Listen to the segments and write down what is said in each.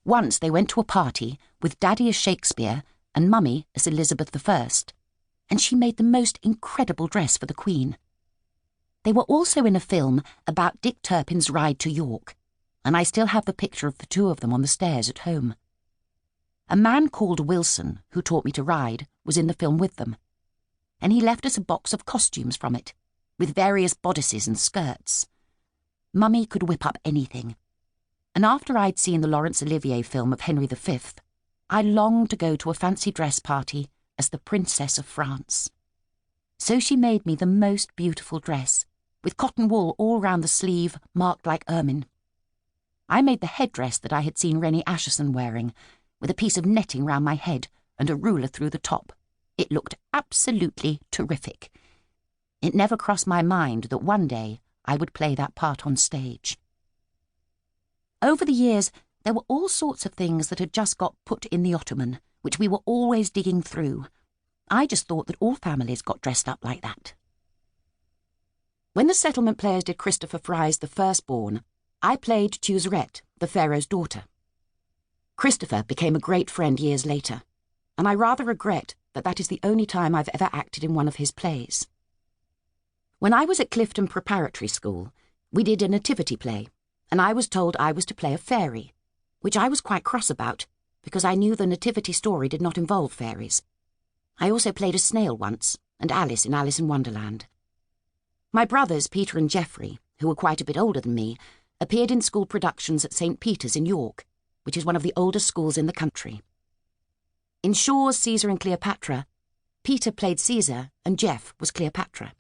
Once they went to a party with Daddy as Shakespeare and Mummy as Elizabeth I, and she made the most incredible dress for the Queen. They were also in a film about Dick Turpin's ride to York, and I still have the picture of the two of them on the stairs at home. A man called Wilson, who taught me to ride, was in the film with them, and he left us a box of costumes from it, with various bodices and skirts. Mummy could whip up anything, and after I'd seen the Laurence Olivier film of Henry V, I longed to go to a fancy dress party as the Princess of France. So she made me the most beautiful dress, with cotton wool all round the sleeve, marked like ermine. I made the headdress that I had seen Rennie Asherson wearing, with a piece of netting round my head and a ruler through the top. It looked absolutely terrific. It never crossed my mind that one day I would play that part on stage. Over the years, there were all sorts of things that had just got put in the ottoman, which we were always digging through. I just thought that all families got dressed up like that. When the settlement players did Christopher Fry's The Firstborn, I played Tuseret, the Pharaoh's daughter. Christopher became a great friend years later, and I rather regret that that is the only time I've ever acted in one of his plays. When I was at Clifton Preparatory School, we did a nativity play, and I was told I was to play a fairy, which I was quite cross about, because I knew the nativity story did not involve fairies. I also played a snail once, and Alice in Alice in Wonderland. My brothers, Peter and Geoffrey, who were quite a bit older than me, appeared in school productions at St. Peter's in York, which is one of the oldest schools in the country. In Shaw's Caesar and Cleopatra, Peter played Caesar and Jeff was Cleopatra.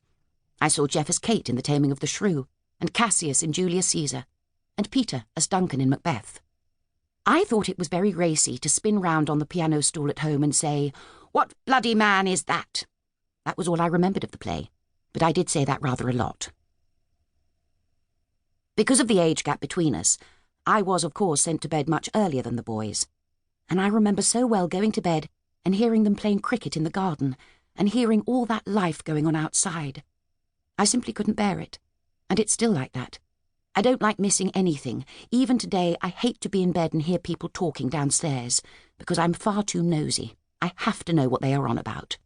I saw Jeff as Kate in The Taming of the Shrew, and Cassius in Julius Caesar, and Peter as Duncan in Macbeth. I thought it was very racy to spin round on the piano stool at home and say, "What bloody man is that?" That was all I remembered of the play, but I did say that rather a lot. Because of the age gap between us, I was, of course, sent to bed much earlier than the boys, and I remember so well going to bed and hearing them playing cricket in the garden and hearing all that life going on outside. I simply couldn't bear it, and it's still like that. I don't like missing anything. Even today, I hate to be in bed and hear people talking downstairs, because I'm far too nosy. I have to know what they are on about.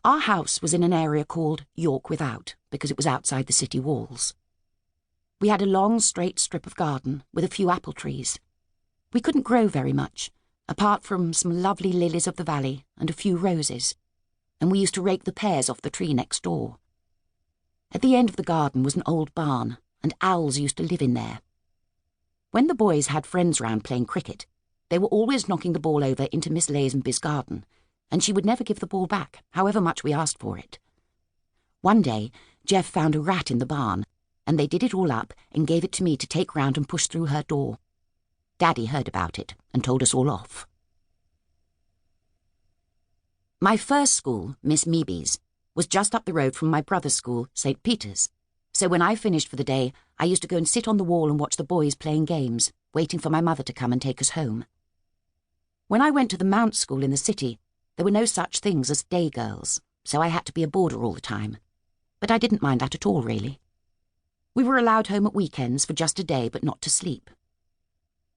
Our house was in an area called York Without, because it was outside the city walls. We had a long, straight strip of garden with a few apple trees. We couldn't grow very much, apart from some lovely lilies of the valley and a few roses, and we used to rake the pears off the tree next door. At the end of the garden was an old barn, and owls used to live in there. When the boys had friends round playing cricket, they were always knocking the ball over into Miss Lazenby's garden, and she would never give the ball back, however much we asked for it. One day, Jeff found a rat in the barn, and they did it all up and gave it to me to take round and push through her door. Daddy heard about it and told us all off. My first school, Miss Meeby's, was just up the road from my brother's school, St. Peter's, so when I finished for the day, I used to go and sit on the wall and watch the boys playing games, waiting for my mother to come and take us home. When I went to the Mount School in the city, there were no such things as day girls, so I had to be a boarder all the time. But I didn't mind that at all, really. We were allowed home at weekends for just a day, but not to sleep.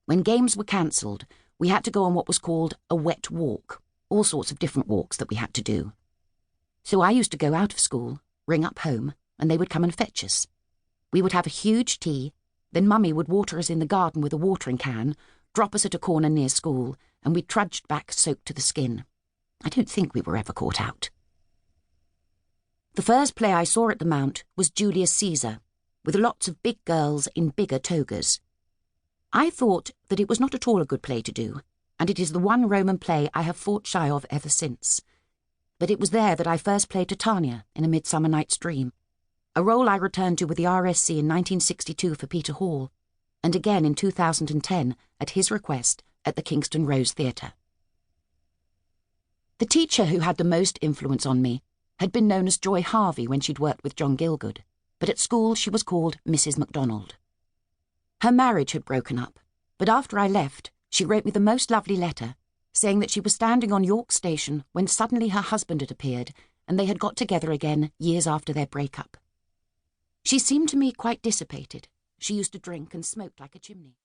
When games were cancelled, we had to go on what was called a wet walk, all sorts of different walks that we had to do. So I used to go out of school, ring up home, and they would come and fetch us. We would have a huge tea, then Mummy would water us in the garden with a watering can, drop us at a corner near school, and we trudged back soaked to the skin. I don't think we were ever caught out. The first play I saw at the Mount was Julius Caesar, with lots of big girls in bigger togas. I thought that it was not at all a good play to do, and it is the one Roman play I have fought shy of ever since. But it was there that I first played Titania in A Midsummer Night's Dream, a role I returned to with the RSC in 1962 for Peter Hall, and again in 2010 at his request at the Kingston Rose Theatre. The teacher who had the most influence on me had been known as Joy Harvey when she'd worked with John Gielgud, but at school she was called Mrs. MacDonald. Her marriage had broken up, but after I left, she wrote me the most lovely letter, saying that she was standing on York Station when suddenly her husband had appeared and they had got together again years after their breakup. She seemed to me quite dissipated. She used to drink and smoked like a chimney.